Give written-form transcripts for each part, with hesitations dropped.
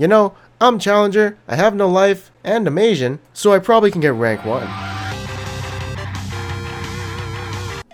You know, I'm Challenger, I have no life, and I'm Asian, so I probably can get rank 1.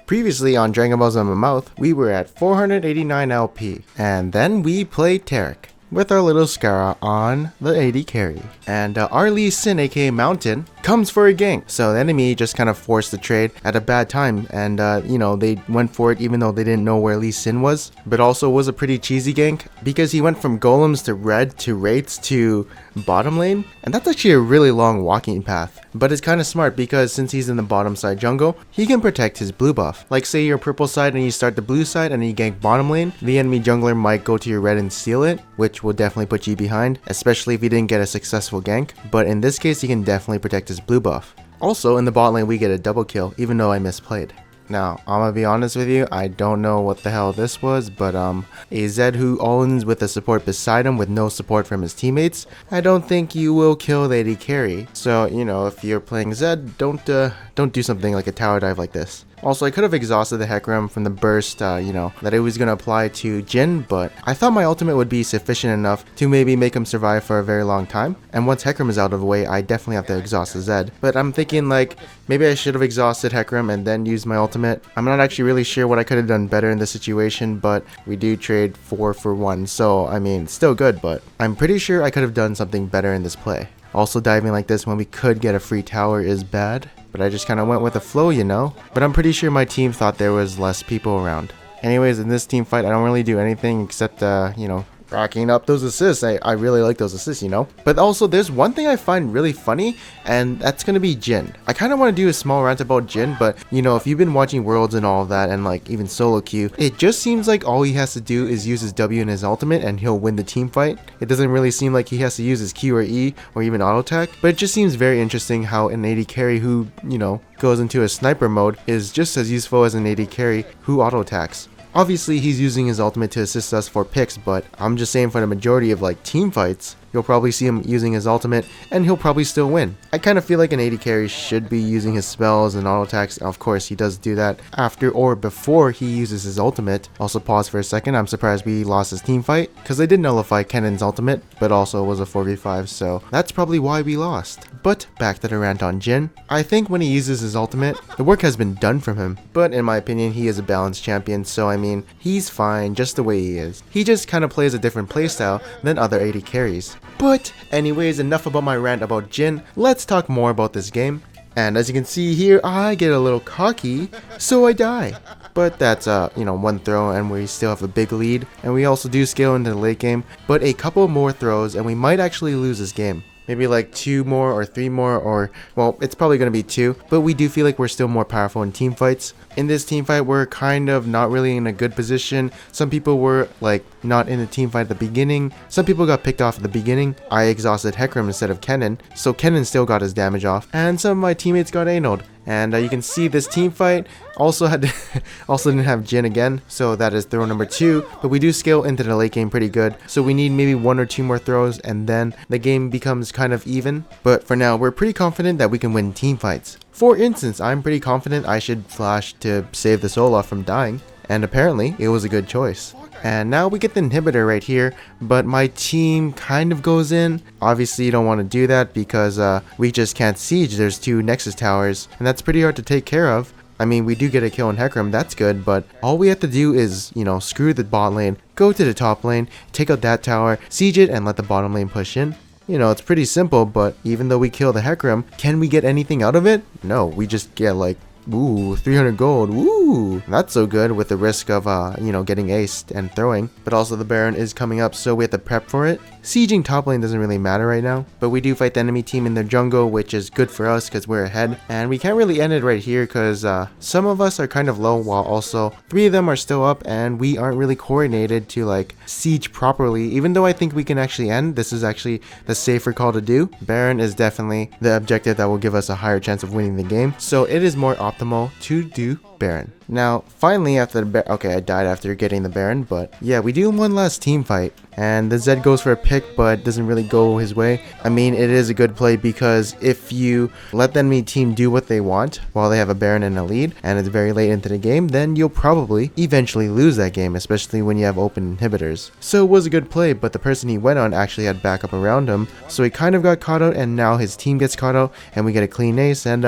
Previously on Dragon Ball Z Mouth, we were at 489 LP, and then we played Tarek with our little Scara on the AD carry. And our Lee Sin, aka Mountain, comes for a gank. So the enemy just kind of forced the trade at a bad time, and you know, they went for it even though they didn't know where Lee Sin was. But also was a pretty cheesy gank because he went from golems to red to wraiths to bottom lane, and that's actually a really long walking path. But it's kind of smart because since he's in the bottom side jungle, he can protect his blue buff. Like say you're purple side and you start the blue side and you gank bottom lane, the enemy jungler might go to your red and steal it, which will definitely put you behind, especially if you didn't get a successful gank. But in this case, he can definitely protect his blue buff. Also in the bot lane we get a double kill, even though I misplayed. Now, I'm gonna be honest with you, I don't know what the hell this was, but a Zed who all-ins with a support beside him with no support from his teammates, I don't think you will kill the AD carry. So, you know, if you're playing Zed, don't do something like a tower dive like this. Also, I could have exhausted the Hecarim from the burst, you know, that it was going to apply to Jin, but I thought my ultimate would be sufficient enough to maybe make him survive for a very long time. And once Hecarim is out of the way, I definitely have to exhaust the Zed. But I'm thinking like, maybe I should have exhausted Hecarim and then used my ultimate. I'm not actually really sure what I could have done better in this situation, but we do trade 4 for 1. So, I mean, still good, but I'm pretty sure I could have done something better in this play. Also, diving like this when we could get a free tower is bad, but I just kind of went with the flow, you know? But I'm pretty sure my team thought there was less people around. Anyways, in this team fight, I don't really do anything except, you know, racking up those assists. I really like those assists, you know? But also, there's one thing I find really funny, and that's gonna be Jin. I kind of want to do a small rant about Jin, but, you know, if you've been watching Worlds and all of that, and, like, even solo queue, it just seems like all he has to do is use his W and his ultimate, and he'll win the team fight. It doesn't really seem like he has to use his Q or E, or even auto attack, but it just seems very interesting how an AD carry who, you know, goes into a sniper mode is just as useful as an AD carry who auto attacks. Obviously, he's using his ultimate to assist us for picks, but I'm just saying for the majority of like team fights, you'll probably see him using his ultimate and he'll probably still win. I kind of feel like an AD carry should be using his spells and auto attacks. Of course, he does do that after or before he uses his ultimate. Also, pause for a second. I'm surprised we lost his team fight because they did nullify Kennen's ultimate, but also it was a 4v5, so that's probably why we lost. But back to the rant on Jin. I think when he uses his ultimate, the work has been done from him. But in my opinion, he is a balanced champion, so I mean, he's fine just the way he is. He just kind of plays a different playstyle than other AD carries. But anyways, enough about my rant about Jin. Let's talk more about this game. And as you can see here, I get a little cocky, so I die. But that's, you know, one throw and we still have a big lead. And we also do scale into the late game. But a couple more throws and we might actually lose this game. Maybe like 2 more or 3 more, or, well, it's probably going to be 2, but we do feel like we're still more powerful in team fights. In this team fight, we're kind of not really in a good position. Some people were like not in the team fight at the beginning. Some people got picked off at the beginning. I exhausted Hecarim instead of Kennen, so Kennen still got his damage off, and some of my teammates got anoded. And you can see this team fight also didn't have Jin again, so that is throw number 2. But we do scale into the late game pretty good, so we need maybe 1 or 2 more throws, and then the game becomes kind of even. But for now, we're pretty confident that we can win team fights. For instance, I'm pretty confident I should flash to save this Olaf from dying, and apparently it was a good choice. And now we get the inhibitor right here, but my team kind of goes in. Obviously you don't want to do that because we just can't siege. There's 2 Nexus towers, and that's pretty hard to take care of. I mean, we do get a kill on Hecarim, that's good, but all we have to do is, you know, screw the bot lane, go to the top lane, take out that tower, siege it, and let the bottom lane push in. You know, it's pretty simple, but even though we kill the Hecarim, can we get anything out of it? No, we just get like, ooh, 300 gold, ooh, that's so good with the risk of, you know, getting aced and throwing. But also the Baron is coming up, so we have to prep for it. Sieging top lane doesn't really matter right now, but we do fight the enemy team in their jungle, which is good for us because we're ahead. And we can't really end it right here because some of us are kind of low while also 3 of them are still up, and we aren't really coordinated to like siege properly. Even though I think we can actually end, this is actually the safer call to do. Baron is definitely the objective that will give us a higher chance of winning the game, so it is more optimal to do Baron. Now, finally after the Baron, okay, I died after getting the Baron, but yeah, we do one last team fight. And the Zed goes for a pick, but doesn't really go his way. I mean, it is a good play because if you let the enemy team do what they want while they have a Baron and a lead, and it's very late into the game, then you'll probably eventually lose that game, especially when you have open inhibitors. So it was a good play, but the person he went on actually had backup around him, so he kind of got caught out, and now his team gets caught out, and we get a clean ace, and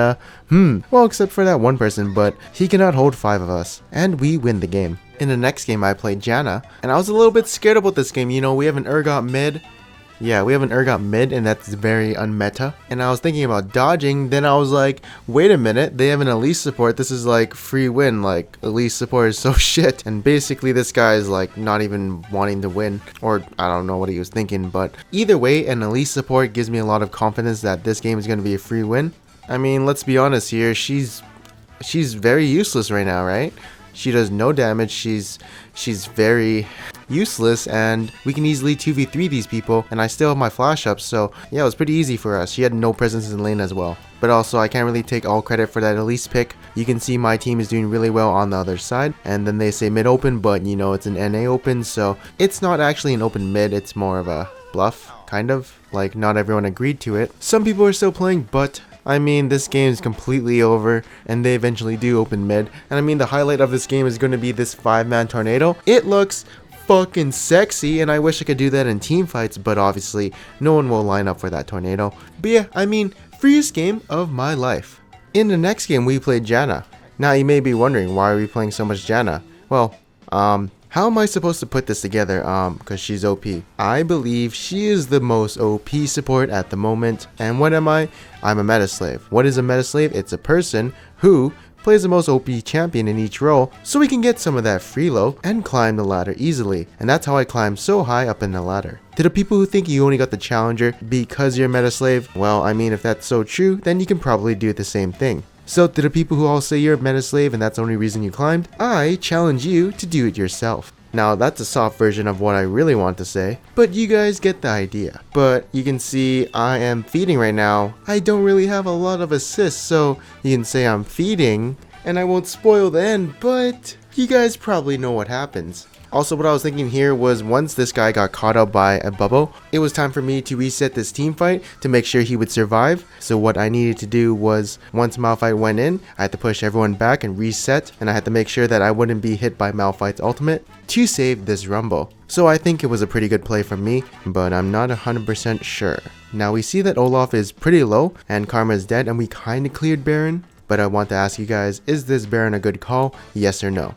well, except for that one person, but he cannot hold 5 of us, and we win the game. In the next game, I played Janna, and I was a little bit scared about this game. You know, we have an Urgot mid. Yeah, we have an Urgot mid, and that's very unmeta. And I was thinking about dodging, then I was like, wait a minute, they have an Elise support. This is like free win, like Elise support is so shit. And basically this guy is like not even wanting to win, or I don't know what he was thinking, but either way, an Elise support gives me a lot of confidence that this game is going to be a free win. I mean, let's be honest here, she's very useless right now, right? She does no damage, she's very useless, and we can easily 2v3 these people, and I still have my flash up, so yeah, it was pretty easy for us. She had no presence in lane as well. But also, I can't really take all credit for that Elise pick. You can see my team is doing really well on the other side, and then they say mid open, but you know, it's an NA open, so it's not actually an open mid, it's more of a bluff, kind of. Like, not everyone agreed to it. Some people are still playing, but I mean, this game is completely over, and they eventually do open mid. And I mean, the highlight of this game is going to be this 5-man tornado. It looks fucking sexy, and I wish I could do that in team fights, but obviously, no one will line up for that tornado. But yeah, I mean, freest game of my life. In the next game, we played Janna. Now, you may be wondering, why are we playing so much Janna? Well, how am I supposed to put this together, because she's OP? I believe she is the most OP support at the moment. And what am I? I'm a meta slave. What is a meta slave? It's a person who plays the most OP champion in each role, so we can get some of that free low and climb the ladder easily. And that's how I climbed so high up in the ladder. To the people who think you only got the challenger because you're a meta slave, well, I mean, if that's so true, then you can probably do the same thing. So to the people who all say you're a meta slave and that's the only reason you climbed, I challenge you to do it yourself. Now that's a soft version of what I really want to say, but you guys get the idea. But you can see I am feeding right now. I don't really have a lot of assists, so you can say I'm feeding, and I won't spoil the end, but you guys probably know what happens. Also, what I was thinking here was once this guy got caught up by a bubble, it was time for me to reset this team fight to make sure he would survive. So what I needed to do was, once Malphite went in, I had to push everyone back and reset, and I had to make sure that I wouldn't be hit by Malphite's ultimate to save this rumble. So I think it was a pretty good play from me, but I'm not 100% sure. Now we see that Olaf is pretty low, and Karma is dead, and we kinda cleared Baron, but I want to ask you guys, is this Baron a good call? Yes or no?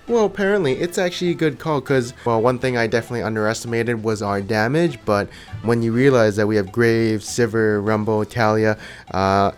Well, apparently it's actually a good call because, well, one thing I definitely underestimated was our damage, but when you realize that we have Graves, Sivir, Rumble, Talia,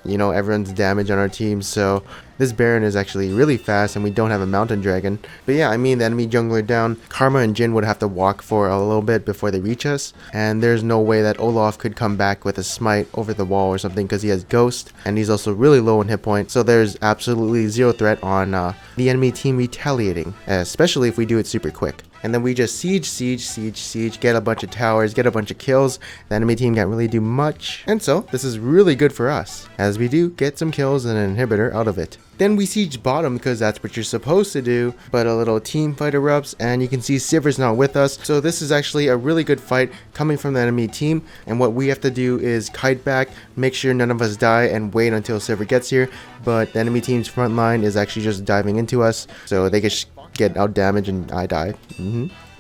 you know, everyone's damage on our team, so this Baron is actually really fast and we don't have a Mountain Dragon. But yeah, I mean, the enemy jungler down, Karma and Jhin would have to walk for a little bit before they reach us, and there's no way that Olaf could come back with a smite over the wall or something because he has Ghost, and he's also really low in hit point, so there's absolutely zero threat on the enemy team retaliating, especially if we do it super quick. And then we just siege, get a bunch of towers, get a bunch of kills. The enemy team can't really do much. And so, this is really good for us, as we do get some kills and an inhibitor out of it. Then we siege bottom because that's what you're supposed to do, but a little team fight erupts, and you can see Sivir's not with us. So this is actually a really good fight coming from the enemy team, and what we have to do is kite back, make sure none of us die, and wait until Sivir gets here. But the enemy team's front line is actually just diving into us, so they get out damage and I die.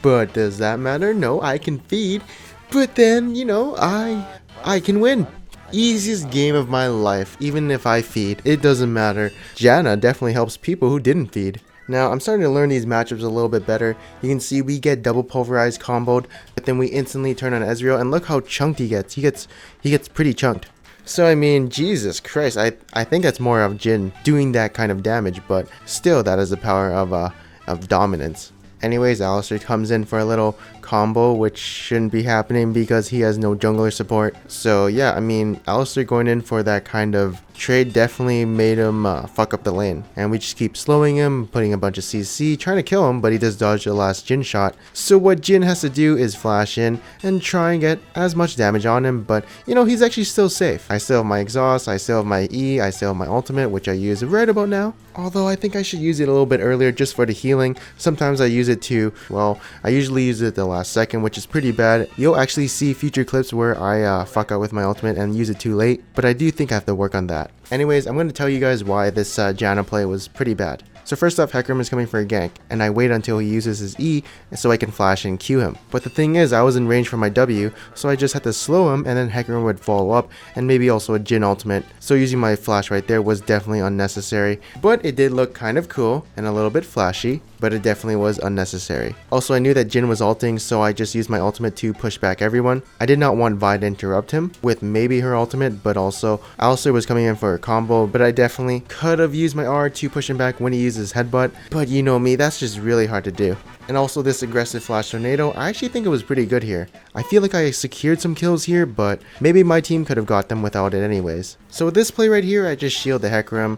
But does that matter? No, I can feed, but then, you know, I can win. Easiest game of my life. Even if I feed, it doesn't matter. Janna definitely helps people who didn't feed. Now, I'm starting to learn these matchups a little bit better. You can see we get double pulverized comboed, but then we instantly turn on Ezreal, and look how chunked he gets. He gets pretty chunked. So I mean, Jesus Christ, I think that's more of Jhin doing that kind of damage, but still that is the power of dominance. Anyways, Alistar comes in for a little combo, which shouldn't be happening because he has no jungler support. So yeah, I mean, Alistar going in for that kind of trade definitely made him fuck up the lane, and we just keep slowing him, putting a bunch of CC, trying to kill him, but he does dodge the last Jhin shot. So what Jhin has to do is flash in and try and get as much damage on him, but you know, he's actually still safe. I still have my exhaust, I still have my E, I still have my ultimate, which I use right about now. Although I think I should use it a little bit earlier just for the healing. Sometimes I use it to, well, I usually use it the last second, which is pretty bad. You'll actually see future clips where I fuck out with my ultimate and use it too late, but I do think I have to work on that. Anyways, I'm going to tell you guys why this Janna play was pretty bad. So first off, Hecarim is coming for a gank, and I wait until he uses his E so I can flash and Q him. But the thing is, I was in range for my W, so I just had to slow him, and then Hecarim would follow up, and maybe also a Jhin ultimate. So using my flash right there was definitely unnecessary, but it did look kind of cool and a little bit flashy, but it definitely was unnecessary. Also, I knew that Jhin was ulting, so I just used my ultimate to push back everyone. I did not want Vi to interrupt him with maybe her ultimate, but also Alistar was coming in for a combo, but I definitely could have used my R to push him back when he uses headbutt, but you know me, that's just really hard to do. And also this aggressive flash tornado, I actually think it was pretty good here. I feel like I secured some kills here, but maybe my team could have got them without it anyways. So with this play right here, I just shield the Hecarim,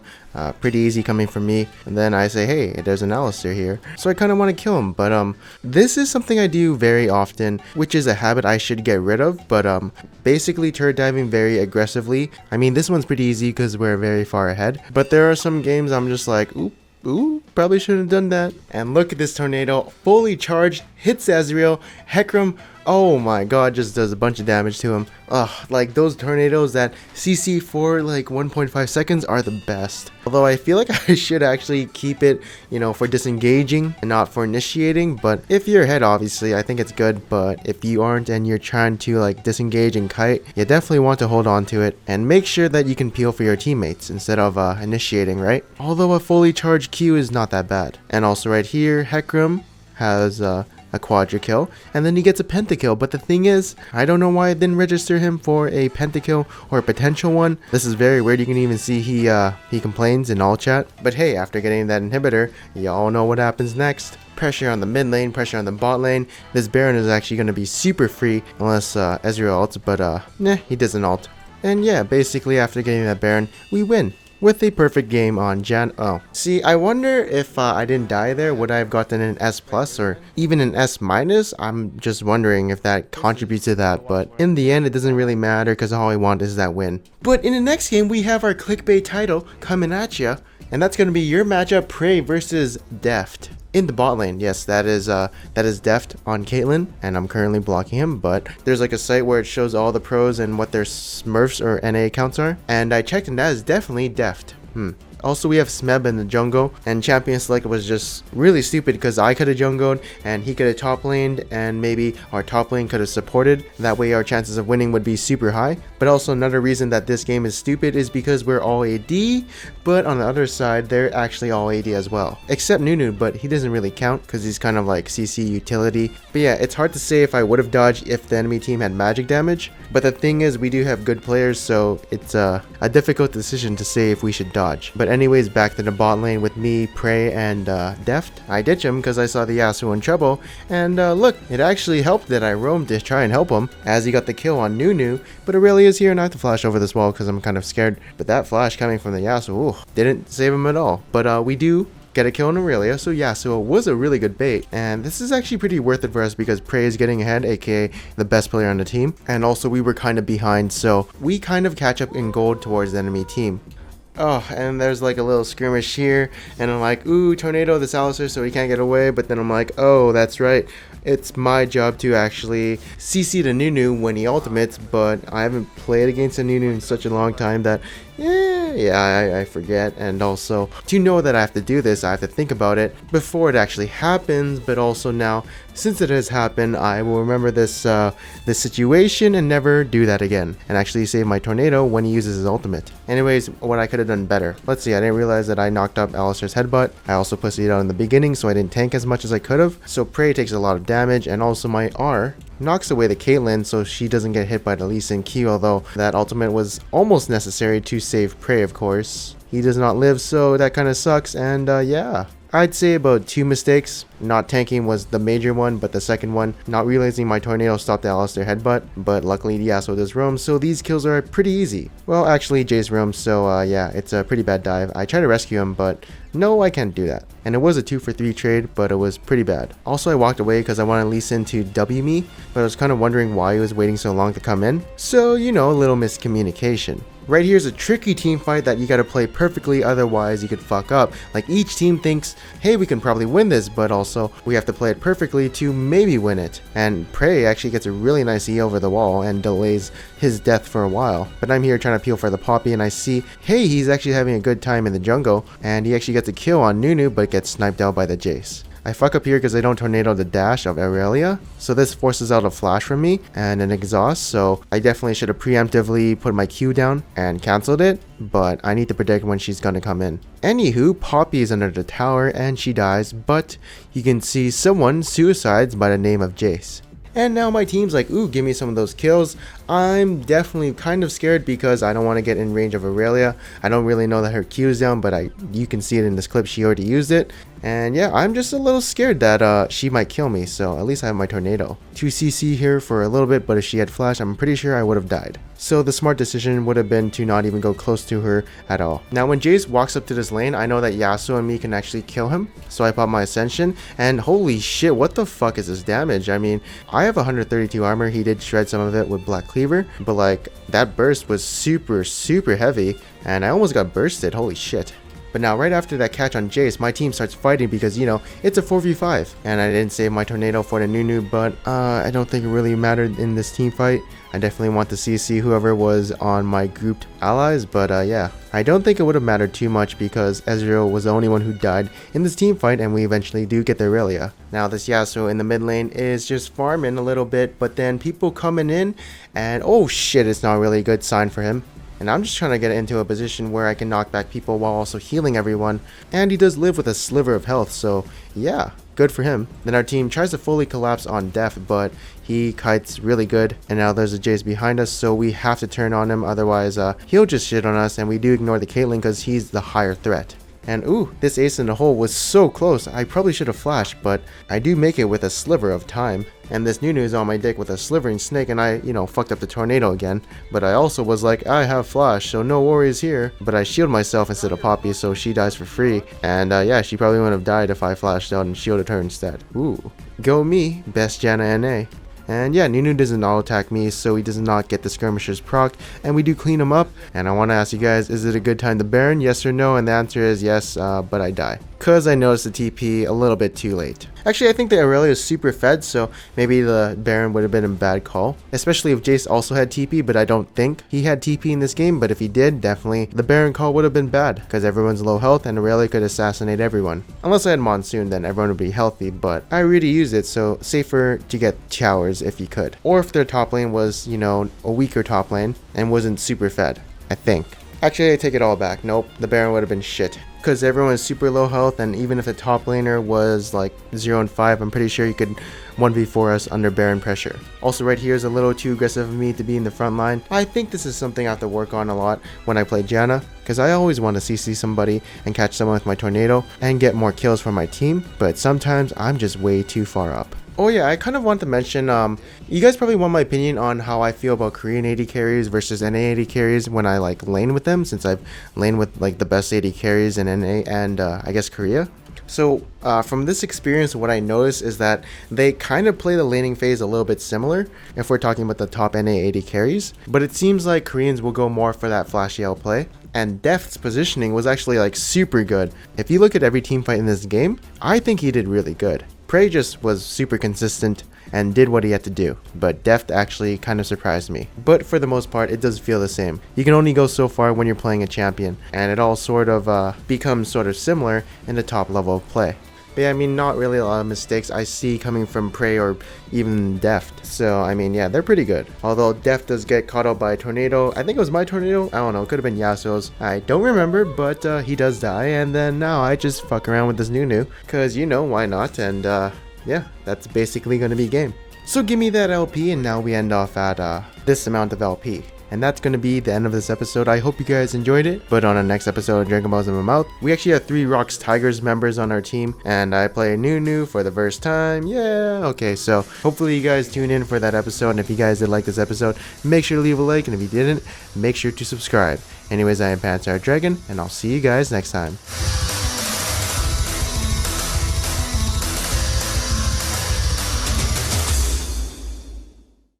pretty easy coming from me, and then I say, hey, there's an Alistar here, so I kind of want to kill him. But this is something I do very often, which is a habit I should get rid of, but basically turret diving very aggressively. I mean, this one's pretty easy because we're very far ahead, but there are some games I'm just like, ooh, probably shouldn't have done that. And look at this tornado, fully charged, hits Ezreal, Hecarim, oh my god, just does a bunch of damage to him. Ugh, like those tornadoes that CC for like 1.5 seconds are the best. Although I feel like I should actually keep it, you know, for disengaging and not for initiating. But if you're ahead, obviously, I think it's good. But if you aren't and you're trying to like disengage and kite, you definitely want to hold on to it and make sure that you can peel for your teammates instead of initiating, right? Although a fully charged Q is not that bad. And also right here, Hecarim has a quadra kill, and then he gets a pentakill. But the thing is, I don't know why I didn't register him for a pentakill or a potential one. This is very weird. You can even see he complains in all chat. But hey, after getting that inhibitor, y'all know what happens next. Pressure on the mid lane, pressure on the bot lane. This Baron is actually going to be super free unless Ezreal ults, but nah, he doesn't ult. And yeah, basically after getting that Baron, we win with a perfect game on Jan. Oh, see, I wonder if I didn't die there, would I have gotten an S plus or even an S minus? I'm just wondering if that contributes to that, but in the end, it doesn't really matter because all I want is that win. But in the next game, we have our clickbait title coming at ya, and that's going to be your matchup, Prey versus Deft. In the bot lane, yes, that is Deft on Caitlyn, and I'm currently blocking him, but there's like a site where it shows all the pros and what their Smurfs or NA accounts are, and I checked and that is definitely Deft. Also, we have Smeb in the jungle, and Champion Select was just really stupid because I could have jungled and he could have top laned, and maybe our top lane could have supported. That way our chances of winning would be super high. But also another reason that this game is stupid is because we're all AD, but on the other side, they're actually all AD as well. Except Nunu, but he doesn't really count because he's kind of like CC utility. But yeah, it's hard to say if I would have dodged if the enemy team had magic damage. But the thing is, we do have good players, so it's a difficult decision to say if we should dodge. But anyways, back to the bot lane with me, Prey, and Deft. I ditch him because I saw the Yasuo in trouble, and look, it actually helped that I roamed to try and help him, as he got the kill on Nunu, but Aurelia's here and I have to flash over this wall because I'm kind of scared. But that flash coming from the Yasuo, ooh, didn't save him at all. But we do get a kill on Aurelia, so Yasuo was a really good bait, and this is actually pretty worth it for us because Prey is getting ahead, aka the best player on the team, and also we were kind of behind, so we kind of catch up in gold towards the enemy team. Oh, and there's like a little skirmish here, and I'm like, ooh, tornado this Alistar so he can't get away, but then I'm like, oh, that's right, it's my job to actually CC to Nunu when he ultimates, but I haven't played against a Nunu in such a long time that I forget. And also, to know that I have to do this, I have to think about it before it actually happens. But also now, since it has happened, I will remember this this situation and never do that again, and actually save my tornado when he uses his ultimate. Anyways, what I could have done better. Let's see, I didn't realize that I knocked up Alistar's headbutt. I also pussied out in the beginning, so I didn't tank as much as I could have. So Prey takes a lot of damage, and also my R knocks away the Caitlyn so she doesn't get hit by the Lee Sin Q, although that ultimate was almost necessary to save Prey, of course. He does not live, so that kind of sucks, and yeah. I'd say about 2 mistakes. Not tanking was the major one, but the second one, not realizing my tornado stopped the Alistair headbutt, but luckily Yasuo does roam, so these kills are pretty easy. Well, actually Jace roams, so yeah, it's a pretty bad dive. I tried to rescue him, but no, I can't do that. And it was a 2 for 3 trade, but it was pretty bad. Also, I walked away because I wanted Lee Sin to W me, but I was kind of wondering why he was waiting so long to come in. So, you know, a little miscommunication. Right here's a tricky team fight that you gotta play perfectly, otherwise you could fuck up. Like each team thinks, hey, we can probably win this, but also we have to play it perfectly to maybe win it. And Prey actually gets a really nice E over the wall and delays his death for a while. But I'm here trying to peel for the Poppy and I see, hey, he's actually having a good time in the jungle, and he actually gets a kill on Nunu but gets sniped out by the Jace. I fuck up here because I don't tornado the dash of Aurelia, so this forces out a flash from me and an exhaust, so I definitely should have preemptively put my Q down and cancelled it, but I need to predict when she's gonna come in. Anywho, Poppy is under the tower and she dies, but you can see someone suicides by the name of Jace. And now my team's like, ooh, give me some of those kills. I'm definitely kind of scared because I don't want to get in range of Aurelia. I don't really know that her Q is down, but you can see it in this clip, she already used it. And yeah, I'm just a little scared that she might kill me, so at least I have my tornado. 2cc here for a little bit, but if she had flash, I'm pretty sure I would have died. So the smart decision would have been to not even go close to her at all. Now when Jace walks up to this lane, I know that Yasuo and me can actually kill him, so I pop my Ascension, and holy shit, what the fuck is this damage? I mean, I have 132 armor, he did shred some of it with Black Cleaver, but like, that burst was super heavy, and I almost got bursted, holy shit. But now right after that catch on Jace, my team starts fighting because, you know, it's a 4v5. And I didn't save my tornado for the Nunu, but I don't think it really mattered in this team fight. I definitely want to CC whoever was on my grouped allies, but yeah. I don't think it would have mattered too much because Ezreal was the only one who died in this team fight, and we eventually do get the Aurelia. Now this Yasuo in the mid lane is just farming a little bit, but then people coming in and oh shit, it's not really a good sign for him. And I'm just trying to get into a position where I can knock back people while also healing everyone. And he does live with a sliver of health, so yeah, good for him. Then our team tries to fully collapse on Deft, but he kites really good. And now there's a Jace behind us, so we have to turn on him, otherwise he'll just shit on us, and we do ignore the Caitlyn because he's the higher threat. And ooh, this ace in the hole was so close, I probably should have flashed, but I do make it with a sliver of time. And this Nunu is on my dick with a slivering snake, and I, you know, fucked up the tornado again. But I also was like, I have flash, so no worries here. But I shield myself instead of Poppy, so she dies for free. And yeah, she probably wouldn't have died if I flashed out and shielded her instead. Ooh, go me, best Janna NA. And yeah, Nunu doesn't auto-attack me, so he does not get the skirmishers proc, and we do clean him up. And I want to ask you guys, is it a good time to Baron? Yes or no? And the answer is yes, but I die. Cause I noticed the TP a little bit too late. Actually, I think the Aurelia is super fed, so maybe the Baron would have been a bad call. Especially if Jace also had TP, but I don't think he had TP in this game, but if he did, definitely the Baron call would have been bad, because everyone's low health and Aurelia could assassinate everyone. Unless I had Monsoon, then everyone would be healthy, but I already used it, so safer to get towers if you could. Or if their top lane was, you know, a weaker top lane and wasn't super fed, I think. Actually, I take it all back. Nope, the Baron would have been shit. Because everyone is super low health, and even if the top laner was like 0 and 5, I'm pretty sure you could 1v4 us under Baron pressure. Also right here is a little too aggressive of me to be in the front line. I think this is something I have to work on a lot when I play Janna, because I always want to CC somebody and catch someone with my tornado and get more kills for my team, but sometimes I'm just way too far up. Oh yeah, I kind of want to mention, you guys probably want my opinion on how I feel about Korean AD carries versus NA AD carries when I like lane with them, since I've laned with like the best AD carries in NA and I guess Korea. So from this experience, what I noticed is that they kind of play the laning phase a little bit similar if we're talking about the top NA AD carries, but it seems like Koreans will go more for that flashy out play. And Deft's positioning was actually like super good. If you look at every team fight in this game, I think he did really good. Prey just was super consistent and did what he had to do, but Deft actually kind of surprised me. But for the most part, it does feel the same. You can only go so far when you're playing a champion, and it all sort of becomes sort of similar in the top level of play. But yeah, I mean, not really a lot of mistakes I see coming from Prey or even Deft. So, I mean, yeah, they're pretty good. Although Deft does get caught up by a tornado. I think it was my tornado. I don't know. It could have been Yasuo's. I don't remember, but he does die. And then now I just fuck around with this Nunu. Because, you know, why not? And yeah, that's basically going to be game. So give me that LP, and now we end off at this amount of LP. And that's going to be the end of this episode. I hope you guys enjoyed it. But on the next episode of Dragon Balls in My Mouth, we actually have 3 Rocks Tigers members on our team. And I play Nunu for the first time. Yeah. Okay, so hopefully you guys tune in for that episode. And if you guys did like this episode, make sure to leave a like. And if you didn't, make sure to subscribe. Anyways, I am Panzer Dragon, and I'll see you guys next time.